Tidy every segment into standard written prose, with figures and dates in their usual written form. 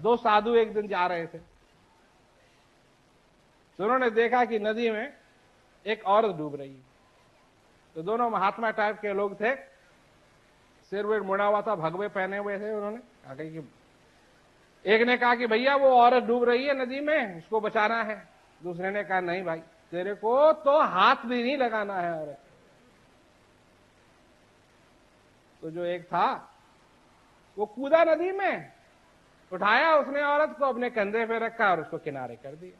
दो साधु एक दिन जा रहे थे, तो उन्होंने देखा कि नदी में एक औरत डूब रही है। तो दोनों महात्मा टाइप के लोग थे, सिर वेर मुड़ा हुआ था, भगवे पहने हुए थे। उन्होंने कहा कि एक ने कहा कि भैया वो औरत डूब रही है नदी में, उसको बचाना है। दूसरे ने कहा नहीं भाई, तेरे को तो हाथ भी नहीं लगाना है औरत। तो जो एक था वो कूदा नदी में, उठाया उसने औरत को, अपने कंधे पे रखा और उसको किनारे कर दिया।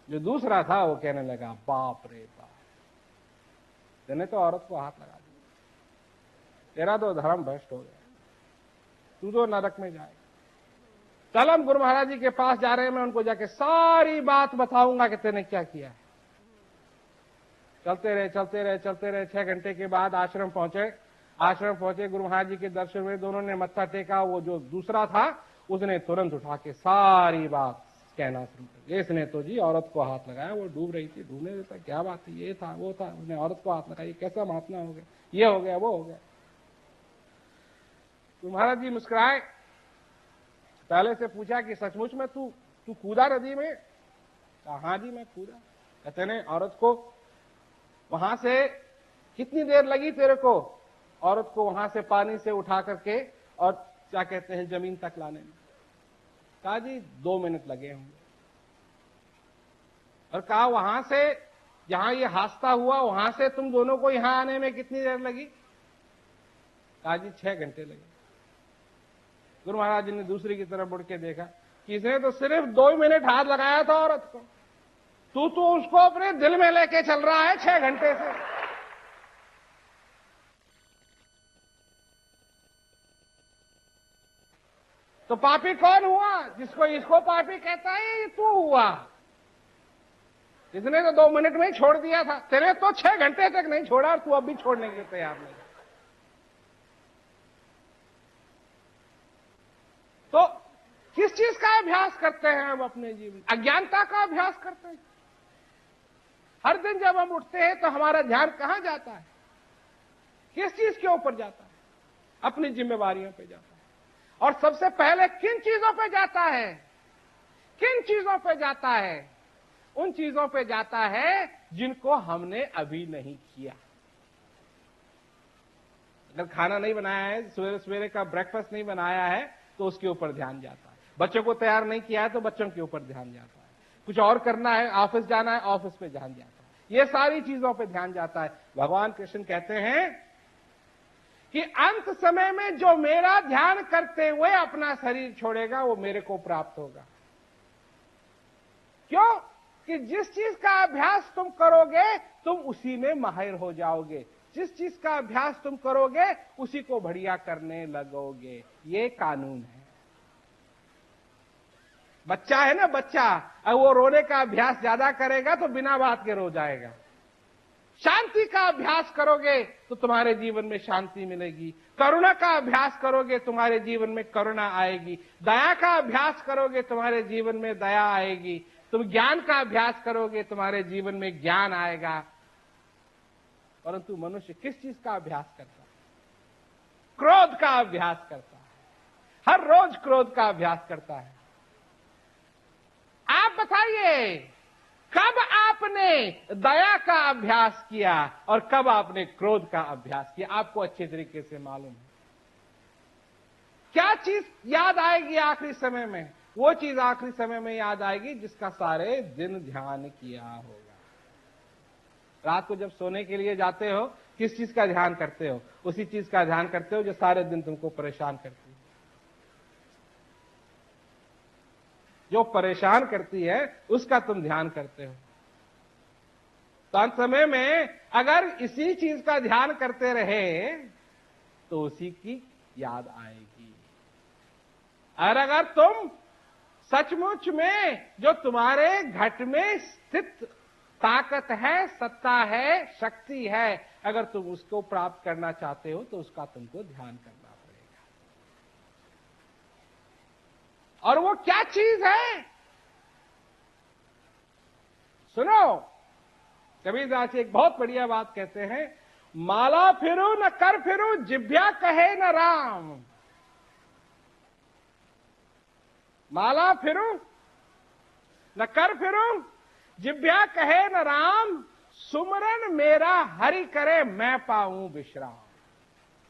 जो दूसरा था वो कहने लगा बाप रे बाप, तूने तो औरत को हाथ लगा दिया, तेरा तो धर्म भ्रष्ट हो गया, तू तो नरक में जाएगा। कल हम गुरु महाराज जी के पास जा रहे हैं, मैं उनको जाके सारी बात बताऊंगा कि तेने क्या किया है। चलते रहे चलते रहे चलते रहे, 6 घंटे के बाद आश्रम पहुंचे, गुरु महाराज जी के दर्शन हुए, दोनों ने मत्था टेका। वो जो दूसरा था उसने तुरंत उठा के सारी बात कहना शुरू कर दिया। इसने तो जी औरत को हाथ लगाया, वो डूब रही थी, डूबने देता, क्या बात है, ये था वो था, उसने औरत को हाथ लगाया, कैसा महात्मा हो गया, ये हो गया वो हो गया। तो महाराज जी मुस्कुराए, पहले से पूछा कि सचमुच में तू कूदा नदी में? कहा हाँ जी मैं कूदा। कहते ने औरत को वहां से कितनी देर लगी तेरे को औरत को वहां से पानी से उठा करके और क्या कहते हैं जमीन तक लाने में? कहा जी 2 मिनट लगे होंगे। और कहा वहां से जहां ये हादसा हुआ वहां से तुम दोनों को यहां आने में कितनी देर लगी? कहा जी 6 घंटे लगे। गुरु महाराज जी ने दूसरी की तरफ मुड़ के देखा कि इसने तो सिर्फ 2 मिनट हाथ लगाया था औरत को, तू तो उसको अपने दिल में लेके चल रहा है 6 घंटे से। तो पापी कौन हुआ? जिसको इसको पापी कहता है ये तू हुआ। इसने तो 2 मिनट में ही छोड़ दिया था, तेरे तो 6 घंटे तक नहीं छोड़ा और तू अब भी छोड़ने के लिए तैयार नहीं। तो किस चीज का अभ्यास करते हैं हम अपने जीवन? अज्ञानता का अभ्यास करते हैं। हर दिन जब हम उठते हैं तो हमारा ध्यान कहां जाता है? किस चीज के ऊपर जाता है? अपनी जिम्मेवारियों पे जाता है। और सबसे पहले किन चीजों पे जाता है? किन चीजों पे जाता है? उन चीजों पे जाता है जिनको हमने अभी नहीं किया। अगर खाना नहीं बनाया है, सवेरे सवेरे का ब्रेकफास्ट नहीं बनाया है, तो उसके ऊपर ध्यान जाता है। बच्चों को तैयार नहीं किया है तो बच्चों के ऊपर ध्यान जाता है। कुछ और करना है, ऑफिस जाना है, ऑफिस पे ध्यान जाता है। ये सारी चीजों पे ध्यान जाता है। भगवान कृष्ण कहते हैं कि अंत समय में जो मेरा ध्यान करते हुए अपना शरीर छोड़ेगा वो मेरे को प्राप्त होगा। क्यों? कि जिस चीज का अभ्यास तुम करोगे तुम उसी में माहिर हो जाओगे। जिस चीज का अभ्यास तुम करोगे उसी को बढ़िया करने लगोगे। ये कानून है। बच्चा है ना, बच्चा, अब वो रोने का अभ्यास ज्यादा करेगा तो बिना बात के रो जाएगा। शांति का अभ्यास करोगे तो तुम्हारे जीवन में शांति मिलेगी। करुणा का अभ्यास करोगे तुम्हारे जीवन में करुणा आएगी। दया का अभ्यास करोगे तुम्हारे जीवन में दया आएगी। तुम ज्ञान का अभ्यास करोगे तुम्हारे जीवन में ज्ञान आएगा। परंतु मनुष्य किस चीज का अभ्यास करता है? क्रोध का अभ्यास करता है। हर रोज क्रोध का अभ्यास करता है। आप बताइए कब आपने दया का अभ्यास किया और कब आपने क्रोध का अभ्यास किया? आपको अच्छे तरीके से मालूम है। क्या चीज याद आएगी आखिरी समय में? वो चीज आखिरी समय में याद आएगी जिसका सारे दिन ध्यान किया होगा। रात को जब सोने के लिए जाते हो किस चीज का ध्यान करते हो? उसी चीज का ध्यान करते हो जो सारे दिन तुमको परेशान करती है। जो परेशान करती है उसका तुम ध्यान करते हो। तो अंत समय में अगर इसी चीज का ध्यान करते रहे तो उसी की याद आएगी। और अगर तुम सचमुच में जो तुम्हारे घट में स्थित ताकत है, सत्ता है, शक्ति है, अगर तुम उसको प्राप्त करना चाहते हो तो उसका तुमको ध्यान करना पड़ेगा। और वो क्या चीज है? सुनो, कबीरदास एक बहुत बढ़िया बात कहते हैं, माला फिरू न कर फिरू जिभ्या कहे न राम। माला फिरूं न कर फिरूं, जिभ्या कहे न राम, सुमरन मेरा हरि करे मैं पाऊं विश्राम।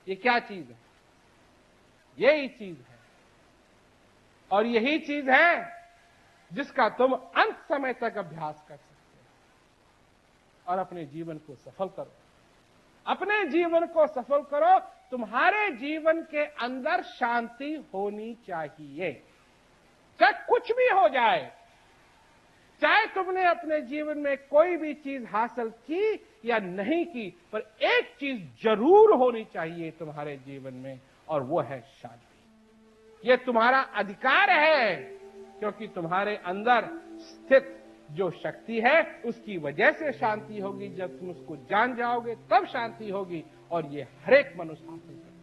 ये क्या चीज है? यही चीज है, और यही चीज है जिसका तुम अंत समय तक अभ्यास कर सकते हो और अपने जीवन को सफल करो। अपने जीवन को सफल करो। तुम्हारे जीवन के अंदर शांति होनी चाहिए, चाहे कुछ भी हो जाए। चाहे तुमने अपने जीवन में कोई भी चीज हासिल की या नहीं की, पर एक चीज जरूर होनी चाहिए तुम्हारे जीवन में, और वो है शांति। ये तुम्हारा अधिकार है, क्योंकि तुम्हारे अंदर स्थित जो शक्ति है उसकी वजह से शांति होगी। जब तुम उसको जान जाओगे तब शांति होगी, और ये हर एक मनुष्य हासिल करता है।